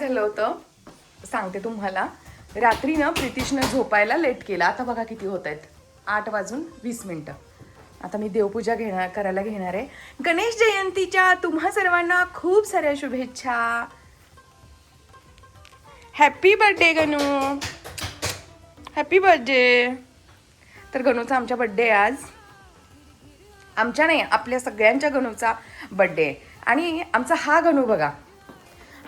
झालं होतं सांगते तुम्हाला. रात्री ना प्रितीशनं झोपायला लेट केला. आता बघा किती होत आहेत, 8:20. आता मी देवपूजा करायला घेणार आहे. गणेश जयंतीच्या तुम्हा सर्वांना खूप साऱ्या शुभेच्छा. Happy birthday Ganu, happy birthday. तर गणूचा आमच्या बर्थडे आज. आमच्या नाही, आपल्या सगळ्यांच्या गणूचा बर्थडे आहे. आणि आमचा हा गणू बघा,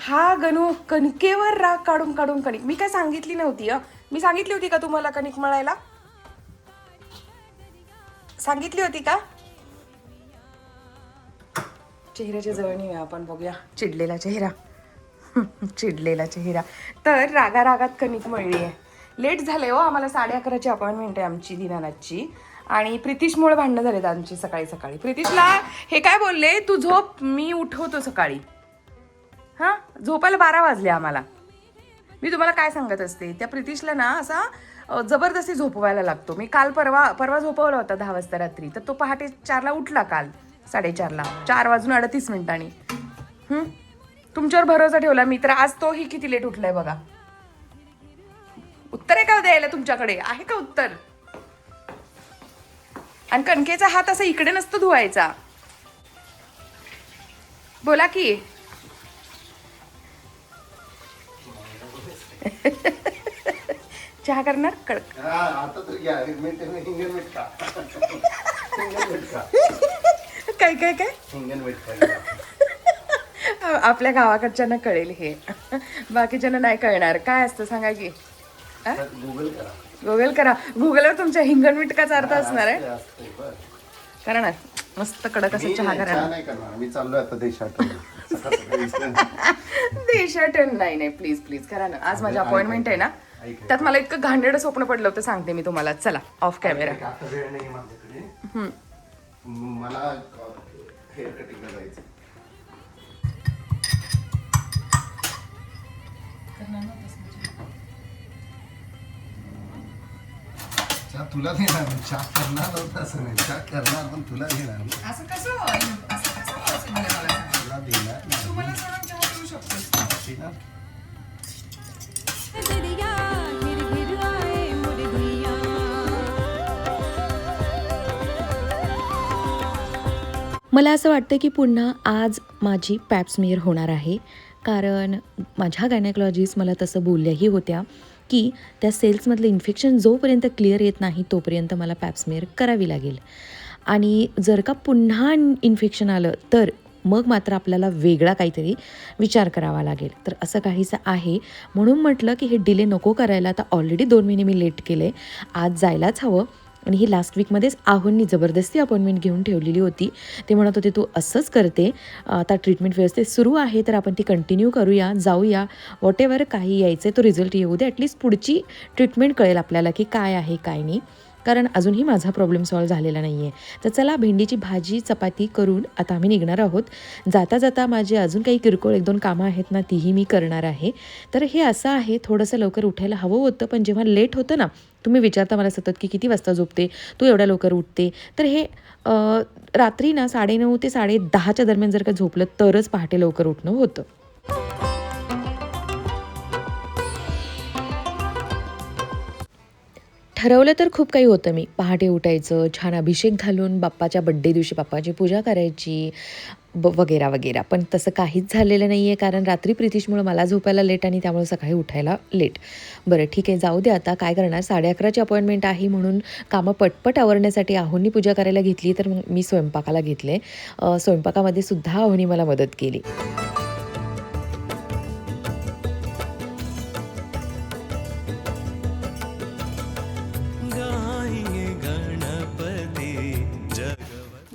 हा गणू कणकेवर राग काढून काढून कणिक. मी काय सांगितली नव्हती मी सांगितली होती का तुम्हाला कणिक मळायला? सांगितली होती का? चेहऱ्याच्या जवळ नेऊया आपण, बघूया चिडलेला चेहरा. चिडलेला चेहरा. तर रागारागात कणिक मळली आहे. लेट झालंय हो, आम्हाला 11:30ची अपॉइंटमेंट आहे आमची दीनानाथची. आणि प्रितीशमुळे भांडणं झालेत आमची सकाळी सकाळी. प्रितीशला हे काय बोलले, तू झोप मी उठवतो सकाळी. हां, झोपायला 12 वाजले आम्हाला. मी तुम्हाला काय सांगत असते, त्या प्रितीशला ना असा जबरदस्ती झोपवायला लागतो. मी काल परवा झोपवला होता 10 वाजता रात्री, तर तो पहाटे 4ला उठला. काल 4:30ला, 4:38. तुमच्यावर भरोसा ठेवला मी, तर आज तोही किती लेट उठलाय बघा. उत्तर आहे का द्यायला तुमच्याकडे? आहे का उत्तर? आणि कणकेचा हात असा इकडे नसतो धुवायचा. बोला की. चहा करणार कडक? काय काय काय आपल्या गावाकडच्यांना कळेल हे, बाकीच्यांना नाही कळणार. काय असतं सांगा की. गुगल करा. गुगलवर तुमच्या हिंगण मिटकाचा अर्थ असणार आहे. करा ना, मस्त कडक असं चहा करा. मी चाललोय आता देशात. देशाटन नाही प्लीज प्लीज करा ना. आज माझी अपॉइंटमेंट आहे ना, त्यात मला इतकं घाणेरडं स्वप्न पडलं होतं, सांगते मी तुम्हाला. चला ऑफ कॅमेरा. वेळ नाही माझ्याकडे, मला हेअर कटिंगला जायचं. चहा तुला देणार, चहा करणार नव्हतं असं नाही. चहा करणार पण तुला देणार. असं कसं पॉसिबल आहे मला? तुला देणार तू मला सोडून चहा पिऊ शकतोस. देणार. मला असं वाटतं की पुन्हा आज माझी पॅप स्मिअर होणार आहे, कारण माझ्या गायनेकॉलॉजिस्ट मला तसं बोलल्याही होत्या की त्या सेल्समधलं इन्फेक्शन जोपर्यंत क्लिअर येत नाही तोपर्यंत मला पॅप स्मिअर करावी लागेल. आणि जर का पुन्हा इन्फेक्शन आलं तर मग मात्र आपल्याला वेगळा काहीतरी विचार करावा लागेल. तर असं काहीसं आहे. म्हणून म्हटलं की हे डिले नको करायला. आता ऑलरेडी 2 महिने मी लेट केले, आज जायलाच हवं. आणि ही लास्ट वीकमध्येच आहोंनी जबरदस्ती अपॉइंटमेंट घेऊन ठेवलेली होती. ते म्हणत होते तू असंच करते, आता ट्रीटमेंट व्यवस्थित सुरू आहे तर आपण ती कंटिन्यू करूया, जाऊया, वॉटेवर काही यायचं आहे तो रिझल्ट येऊ दे, ॲटलिस्ट पुढची ट्रीटमेंट कळेल आपल्याला की काय आहे काय नाही, कारण अजूनही माझा प्रॉब्लेम सॉल्व झालेला नाही आहे. तर चला भेंडीची भाजी चपाती करून आता आम्ही निघणार आहोत. जाता जाता माझे अजून काही किरकोळ 1-2 कामं आहेत ना, तीही मी करणार आहे. तर हे असं आहे, थोडंसं लवकर उठायला हवं होतं, पण जेव्हा लेट होतं ना, तुम्ही विचारता मला सतत की किती वाजता झोपते तू, एवढ्या लवकर उठते, तर हे रात्री ना 9:30 ते 10:30च्या दरम्यान जर का झोपलं तरच पहाटे लवकर उठणं होतं. ठरवलं तर खूप काही होतं. मी पहाटे उठायचं, छान अभिषेक घालून बाप्पाच्या बड्डे दिवशी बाप्पाची पूजा करायची वगैरे वगैरे, पण तसं काहीच झालेलं नाही आहे, कारण रात्री प्रितीशमुळं मला झोपायला लेट आणि त्यामुळे सकाळी उठायला लेट. बरं ठीक आहे, जाऊ दे आता काय करणार. 11:30ची अपॉइंटमेंट आहे म्हणून कामं पटपट आवरण्यासाठी आहोंनी पूजा करायला घेतली, तर मग मी स्वयंपाकाला घेतले. स्वयंपाकामध्ये सुद्धा आहोंनी मला मदत केली.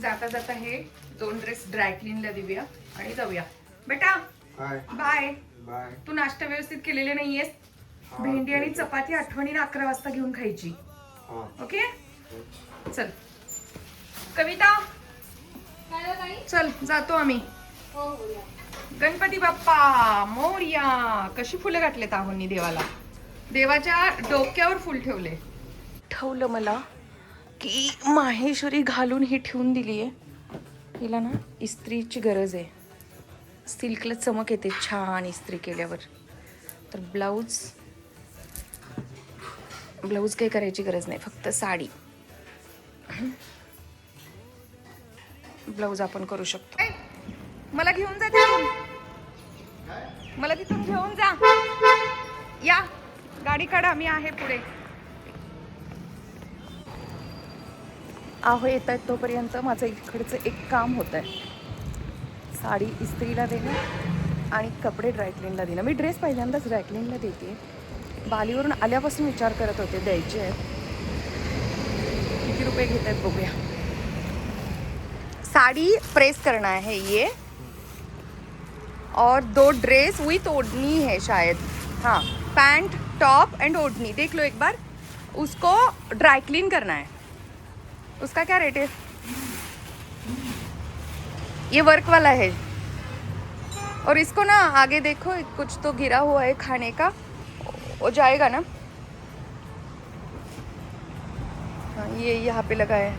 जाता जाता हे 2 ड्रेस ड्राय क्लीनला देऊया आणि जाऊया. बेटा बाय. तू नाश्ता व्यवस्थित केलेले नाहीयेस. भेंडी आणि चपाती आठवणीने 11 वाजता घेऊन खायची. ओके चल. कविता चल, जातो आम्ही. गणपती बाप्पा मोरया. कशी फुलं घातलेत आहोंनी देवाला. देवाच्या डोक्यावर फुल ठेवलं मला की माहेश्वरी घालून ही ठेवून दिली आहे. हिला ना इस्त्रीची गरज आहे. सिल्कला चमक येते छान इस्त्री केल्यावर. तर ब्लाऊज काही करायची गरज नाही, फक्त साडी. ब्लाऊज आपण करू शकतो. मला घेऊन जा तिथून, मला तिथून घेऊन जा. या गाडी काढा, मी आहे पुढे. आहो येत आहेत तोपर्यंत माझं इकडचं एक काम होत आहे. साडी इस्त्रीला देणं आणि कपडे ड्रायक्लीनला देणं. मी ड्रेस पहिल्यांदाच ड्रायक्लीनला देते. बालीवरून आल्यापासून विचार करत होते द्यायचे आहेत. किती रुपये घेत आहेत बघूया. साड़ी प्रेस करना है ये, और 2 ड्रेस विथ ओढ़नी है शायद. हाँ, पैंट टॉप एंड ओढ़नी. देख लो एक बार. उसको ड्राई क्लीन करना है. उसका क्या रेट है? ये वर्क वाला है. और इसको ना आगे देखो, कुछ तो गिरा हुआ है खाने का, वो जाएगा ना. हाँ, ये यहाँ पे लगा है.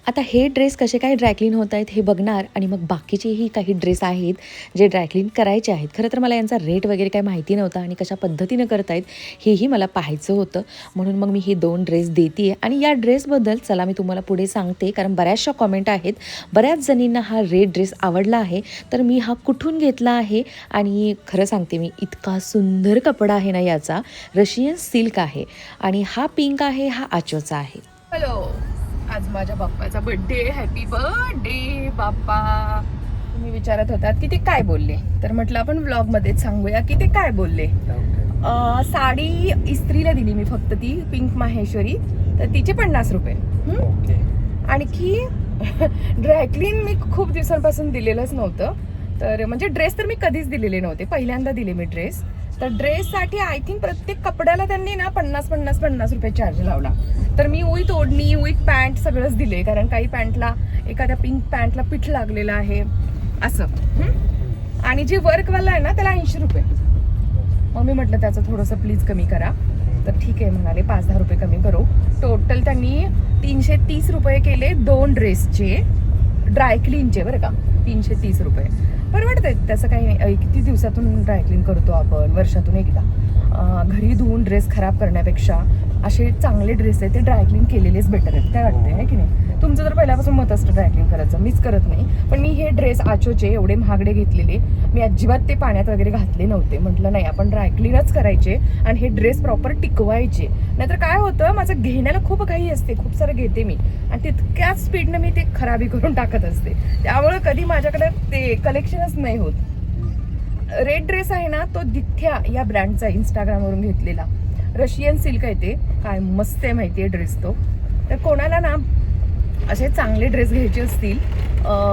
आता हे ड्रेस कसे काय ड्रायक्लीन होत आहेत हे बघणार आणि मग बाकीचेही काही ड्रेस आहेत जे ड्रायक्लीन करायचे आहेत. खरं तर मला यांचा रेट वगैरे काही माहिती नव्हता आणि कशा पद्धतीनं करतायत हेही मला पाहायचं होतं, म्हणून मग मी हे 2 ड्रेस देते. आणि या ड्रेसबद्दल चला मी तुम्हाला पुढे सांगते, कारण बऱ्याचशा कॉमेंट आहेत, बऱ्याच जणींना हा रेड ड्रेस आवडला आहे. तर मी हा कुठून घेतला आहे आणि खरं सांगते मी, इतका सुंदर कपडा आहे ना याचा. रशियन सिल्क आहे आणि हा पिंक आहे, हा आचोचा आहे. हॅलो, आज माझ्या बाप्पाचा बर्थडे. हॅपी बर्थडे बाप्पा. तुम्ही विचारत होतात की ते काय बोलले, तर म्हटलं आपण व्लॉगमध्येच सांगूया की ते काय बोलले. साडी इस्त्रीला दिली मी फक्त, ती पिंक माहेश्वरी, तर तिचे 50 रुपये. आणखी ड्रायक्लीन मी खूप दिवसांपासून दिलेलंच नव्हतं, तर म्हणजे ड्रेस तर मी कधीच दिलेले नव्हते, पहिल्यांदा दिले मी ड्रेस. तर ड्रेससाठी आय थिंक प्रत्येक कपड्याला त्यांनी ना 50 रुपये चार्ज लावला. तर मी विथ ओढणी विथ पॅन्ट सगळंच दिले, कारण काही पॅन्टला, एखाद्या पिंक पॅन्टला पीठ लागलेलं आहे असं. आणि जे वर्कवाला आहे ना त्याला 80 रुपये. मग मी म्हटलं त्याचं थोडंसं प्लीज कमी करा. तर ठीक आहे म्हणाले, 5-10 रुपये कमी करू. टोटल त्यांनी 330 रुपये केले 2 ड्रेसचे, ड्रायक्लीनचे बरं का. 330 रुपये परवडत आहेत, त्याचं काही नाही. किती दिवसातून ड्रायक्लीन करतो आपण, वर्षातून एकदा. घरी धुवून ड्रेस खराब करण्यापेक्षा असे चांगले ड्रेस आहेत ते ड्रायक्लीन केलेलेच बेटर आहेत. काय वाटतंय आहे की नाही? तुमचं तर पहिल्यापासून मत असतं ड्रायक्लीन करायचं, मीच करत नाही. पण मी हे ड्रेस आचोचे एवढे महागडे घेतलेले, मी अजिबात ते पाण्यात वगैरे घातले नव्हते. म्हटलं नाही, आपण ड्रायक्लीनच करायचे आणि हे ड्रेस प्रॉपर टिकवायचे. नाहीतर काय होतं, माझं घेण्याला खूप काही असते, खूप सारं घेते मी आणि तितक्याच स्पीडनं मी ते खराबी करून टाकत असते. त्यामुळे कधी माझ्याकडे ते कलेक्शनच नाही होत. रेड ड्रेस आहे ना, तो दिथ्या या ब्रँडचा, इंस्टाग्रामवरून घेतलेला. रशियन सिल्क आहे ते. काय मस्त आहे माहिती आहे ड्रेस तो. तर कोणाला ना असे चांगले ड्रेस घ्यायचे असतील,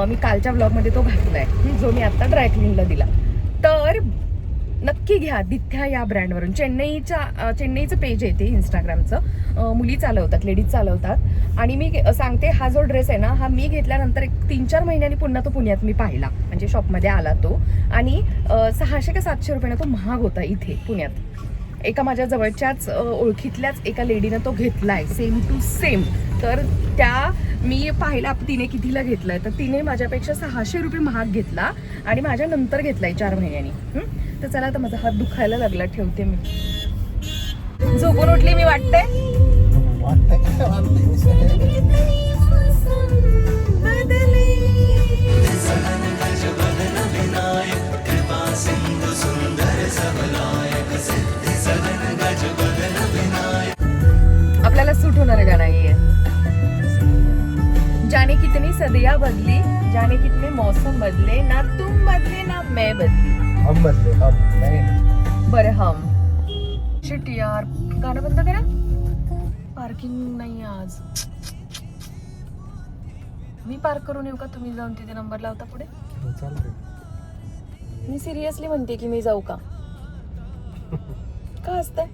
मी कालच्या ब्लॉगमध्ये तो घातलाय, जो मी आता ड्रायक्लीनला दिला, तर नक्की घ्या दिथ्या या ब्रँडवरून. चेन्नईचं पेज आहे ते इंस्टाग्रामचं, मुली चालवतात, लेडीज चालवतात. आणि मी सांगते, हा जो ड्रेस आहे ना, हा मी घेतल्यानंतर 3-4 महिन्यांनी पुन्हा तो पुण्यात मी पाहिला, म्हणजे शॉपमध्ये आला तो. आणि 600 का 700 रुपयानं तो महाग होता इथे पुण्यात. एका माझ्या जवळच्याच ओळखीतल्याच एका लेडीनं तो घेतलाय, सेम टू सेम. तर त्या मी पाहिला तिने कितीला घेतलाय, तर तिने माझ्यापेक्षा 600 रुपये महाग घेतला आणि माझ्या नंतर घेतलाय 4 महिन्यांनी. तर चला, आता माझा हात दुखायला लागला, ठेवते मी. झोपून उठली मी वाटतंय. आपल्याला सूट होणारं गाणं आहे. जाने कितनी सदियां बदली, जाने कितने मौसम बदले, ना तुम बदले ना मैं बदली, हम बदले, हम नहीं. बरं हम. शिट यार, गाणं बंद करा. पार्किंग नाही आज. मी पार्क करून येऊ का? तुम्ही जाऊन तिथे नंबर लावता पुढे. मी सिरियसली म्हणते की मी जाऊ का? का असतंय?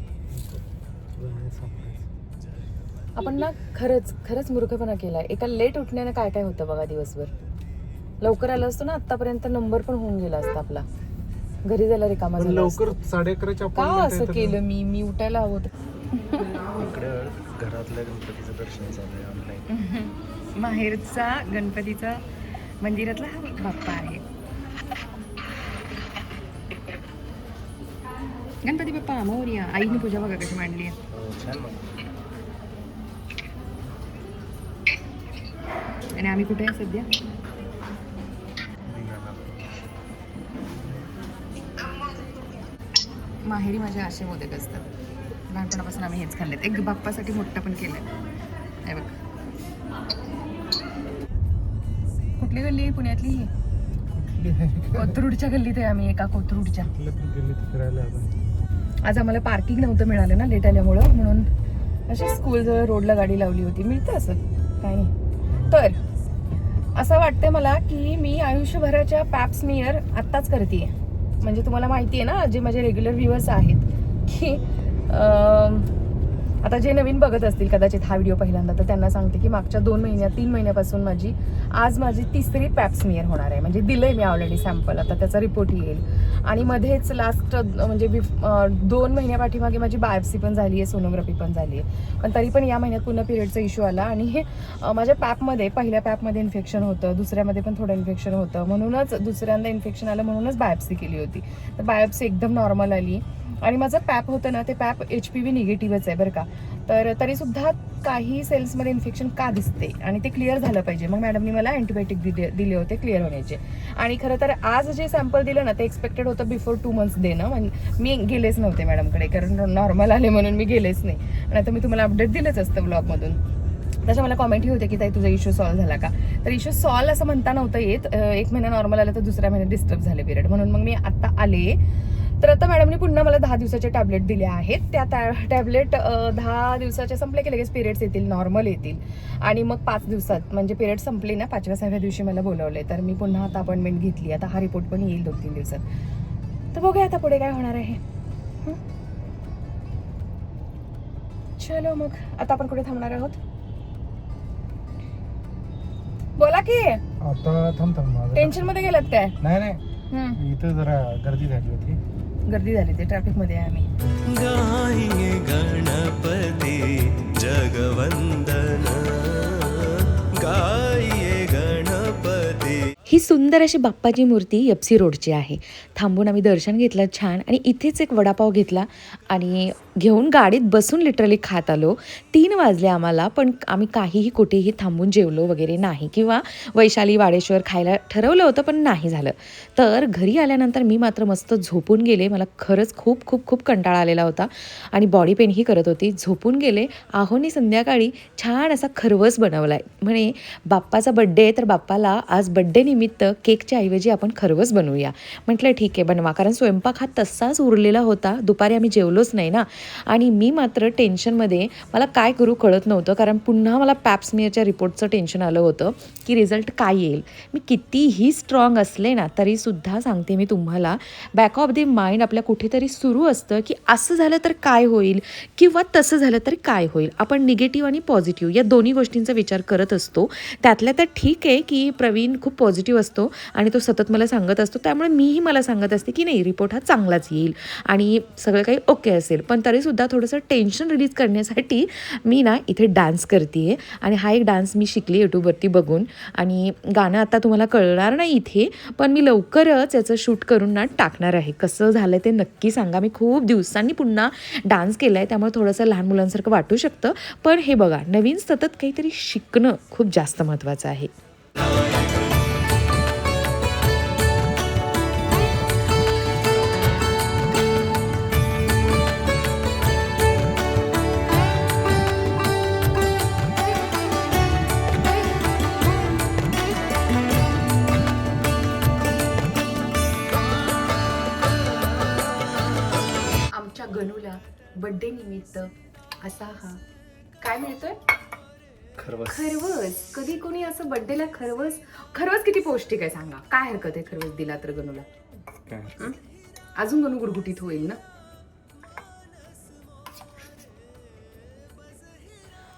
आपण ना खरंच मूर्खपणा केलाय. एका लेट उठण्याने काय काय होतं बघा दिवसभर. लवकर आलं असतो ना आतापर्यंत, नंबर पण होऊन गेला असता आपला, घरी जायला रिकामा झाला असता. लवकर 11:30च्या का असं केलं मी उठायला हवं होतं. इकडे घरातल्या गणपतीचं दर्शन झालंय ऑनलाईन. माहेरचा गणपतीचा मंदिरातला हा बाप्पा आहे. गणपती बाप्पा मोरया. आईने पूजा बघा कशी मांडली आहे. छान मग. आणि आम्ही कुठे आहे सध्या? माहेरी माझे असे मोदक असतात. लहानपणापासून आम्ही हेच खाल्लेत. एक बाप्पासाठी मोठा पण केलाय. हे बघ. कुठली गल्ली आहे पुण्यातली? कोथरूडच्या गल्लीत आहे आम्ही, एका कोथरूडच्या. आज आम्हाला पार्किंग नव्हतं मिळालं ना लेट आल्यामुळं, म्हणून अशी स्कूलजवळ रोडला गाडी लावली होती. मिळतं असं काही नाही. तर असं वाटतंय मला की मी आयुष्यभराच्या पॅप स्मिअर आत्ताच करते. म्हणजे तुम्हाला माहिती आहे ना, जे माझे रेग्युलर व्ह्युअर्स आहेत की आता जे नवीन बघत असतील कदाचित हा व्हिडिओ पहिल्यांदा, तर त्यांना सांगते की मागच्या 3 महिन्यापासून आज माझी तिसरी पॅप स्मिअर होणार आहे. म्हणजे दिलंय मी ऑलरेडी सॅम्पल, आता त्याचा रिपोर्ट येईल. आणि मध्येच लास्ट म्हणजे 2 महिन्यापाठीमागे माझी बायोप्सी पण झाली आहे, सोनोग्राफी पण झाली आहे. पण तरी पण या महिन्यात पुन्हा पिरियडचा इश्यू आला आणि हे माझ्या पॅपमध्ये पहिल्या पॅपमध्ये इन्फेक्शन होतं, दुसऱ्यामध्ये पण थोडं इन्फेक्शन होतं, म्हणूनच दुसऱ्यांदा इन्फेक्शन आलं, म्हणूनच बायोप्सी केली होती. तर बायोप्सी एकदम नॉर्मल आली. आणि माझं पॅप होतं ना, ते पॅप HPV निगेटिव्हच आहे बरं का. तर तरीसुद्धा काही सेल्समध्ये इन्फेक्शन का दिसते आणि ते क्लिअर झालं पाहिजे. मग मॅडमनी मला अँटीबायोटिक दिले होते क्लिअर होण्याचे. आणि खरं तर आज जे सॅम्पल दिलं ना, ते एक्सपेक्टेड होतं बिफोर 2 months देणं. म्हणजे मी गेलेच नव्हते मॅडमकडे, कारण नॉर्मल आले म्हणून मी गेलेच नाही. आणि आता मी तुम्हाला अपडेट दिलंच असतं ब्लॉगमधून. त्याच्या मला कॉमेंटही होते की ताई तुझा इश्यू सॉल्व्ह झाला का. तर इश्यू सॉल्व्ह असं म्हणता नव्हतं येत. 1 महिना नॉर्मल आलं तर दुसऱ्या महिन्यात डिस्टर्ब झाले पिरियड, म्हणून मग मी आता आले. तर आता मॅडमनी पुन्हा मला 10 दिवसाचे टॅबलेट दिले आहेत. त्या टॅबलेट 10 दिवसाचे संपले की लगेच पिरियड्स येतील, नॉर्मल येतील. आणि मग 5 दिवसात म्हणजे पिरियड संपले ना, 5व्या-6व्या दिवशी मला बोलवले. तर मी पुन्हा आता अपॉइंटमेंट घेतली. आता हा रिपोर्ट पण येईल 2-3 दिवसात. तर बघूया आता पुढे काय होणार आहे. चलो मग आता आपण कुठे थांबणार आहोत? बोला की. आता थांब टेन्शन मध्ये गेलात काय? नाही इथं जरा गर्दी झाली होती. गर्दी झाली, ते ट्रॅफिक मध्ये आहे आम्ही. गाये गणपती जगवंदन, गाये गणपती. ही सुंदर अशी बाप्पाची मूर्ती एफसी रोडची आहे. थांबून आम्ही दर्शन घेतलं छान आणि इथेच एक वडापाव घेतला आणि घेऊन गाडीत बसून लिटरली खात आलो. 3 वाजले आम्हाला, पण आम्ही काहीही कुठेही थांबून जेवलो वगैरे नाही. किंवा वैशाली वाडेश्वर खायला ठरवलं होतं पण नाही झालं. तर घरी आल्यानंतर मी मात्र मस्त झोपून गेले. मला खरंच खूप खूप खूप कंटाळा आलेला होता आणि बॉडी पेनही करत होती. झोपून गेले. आहोनी संध्याकाळी छान असा खरवस बनवला आहे. म्हणे बाप्पाचा बड्डे आहे, तर बाप्पाला आज बड्डे निमित्त केकच्या ऐवजी आपण खरवस बनवूया. म्हटलं ठीक आहे बनवा, कारण स्वयंपाक हा तसाच उरलेला होता. दुपारी आम्ही जेवलोच नाही ना. आणि मी मात्र टेन्शनमध्ये, मला काय करू कळत नव्हतं, कारण पुन्हा मला पॅप स्मिअरच्या रिपोर्टचं टेन्शन आलं होतं की रिझल्ट काय येईल. मी कितीही स्ट्रॉंग असले ना, तरीसुद्धा सांगते मी तुम्हाला, बॅक ऑफ द माइंड आपल्या कुठेतरी सुरू असतं की असं झालं तर काय होईल किंवा तसं झालं तर काय होईल. आपण निगेटिव्ह आणि पॉझिटिव्ह या दोन्ही गोष्टींचा विचार करत असतो. त्यातल्या तर ठीक आहे की प्रवीण खूप पॉझिटिव्ह असतो आणि तो सतत मला सांगत असतो, त्यामुळे मीही मला सांगत असते की नाही रिपोर्ट हा चांगलाच येईल आणि सगळं काही ओके असेल. पण तरीसुद्धा थोडंसं टेन्शन रिलीज करण्यासाठी मी ना इथे डान्स करते आहे. आणि हा एक डान्स मी शिकली यूट्यूबवरती बघून. आणि गाणं आता तुम्हाला कळणार नाही इथे, पण मी लवकरच याचं शूट करून ना टाकणार आहे. कसं झालं ते नक्की सांगा. मी खूप दिवसांनी पुन्हा डान्स केला आहे, त्यामुळे थोडंसं लहान मुलांसारखं वाटू शकतं. पण हे बघा, नवीन सतत काहीतरी शिकणं खूप जास्त महत्त्वाचं आहे. गणूला बर्थडे निमित्त असा हा काय मिळतोय? खरवस. कधी कोणी असं बर्थडेला खरवस किती पौष्टिक आहे सांगा. काय हरकत आहे खरवस दिला तर गणूला? अजून गणू गुडगुटीत होईल ना.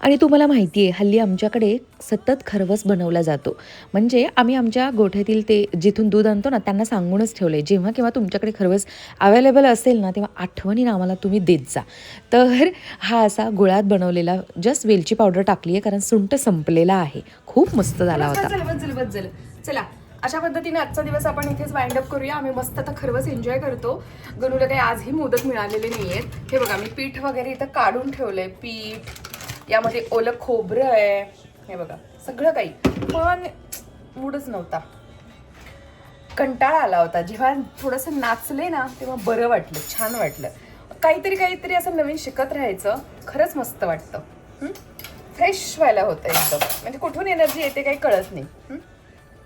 आणि तुम्हाला माहिती आहे हल्ली आमच्याकडे सतत खरवस बनवला जातो. म्हणजे आम्ही आमच्या गोठ्यातील ते जिथून दूध आणतो ना, त्यांना सांगूनच ठेवलं आहे, जेव्हा केव्हा तुमच्याकडे खरवस अवेलेबल असेल ना, तेव्हा आठवणीनं आम्हाला तुम्ही देत जा. तर हा असा गुळात बनवलेला, जस्ट वेलची पावडर टाकली आहे कारण सुंठ संपलेला आहे. खूप मस्त झाला होता. चला अशा पद्धतीने आजचा दिवस आपण इथेच वाइंड अप करूया. आम्ही मस्त आता खरवस एन्जॉय करतो. गणूला काही आजही मोदक मिळालेले नाही आहेत. हे बघा मी पीठ वगैरे इथं काढून ठेवलंय. पीठ, यामध्ये ओलं खोबरं आहे, हे बघा सगळं काही. पण मूडच नव्हता, कंटाळा आला होता. जेव्हा थोडंसं नाचले ना तेव्हा बरं वाटलं, छान वाटलं. काहीतरी असं नवीन शिकत राहायचं, खरंच मस्त वाटतं. फ्रेश व्हायला होतं एकदम, म्हणजे कुठून एनर्जी येते काही कळत नाही.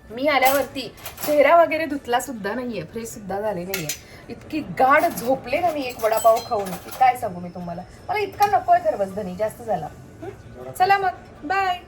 मी आल्यावरती चेहरा वगैरे धुतला सुद्धा नाहीये, फ्रेश सुद्धा झाले नाहीये. इतकी गाढ झोपले ना मी एक वडापाव खाऊन की काय सांगू मी तुम्हाला. मला इतका नको आहे खरवस धनी, जास्त झाला. चला मग बाय.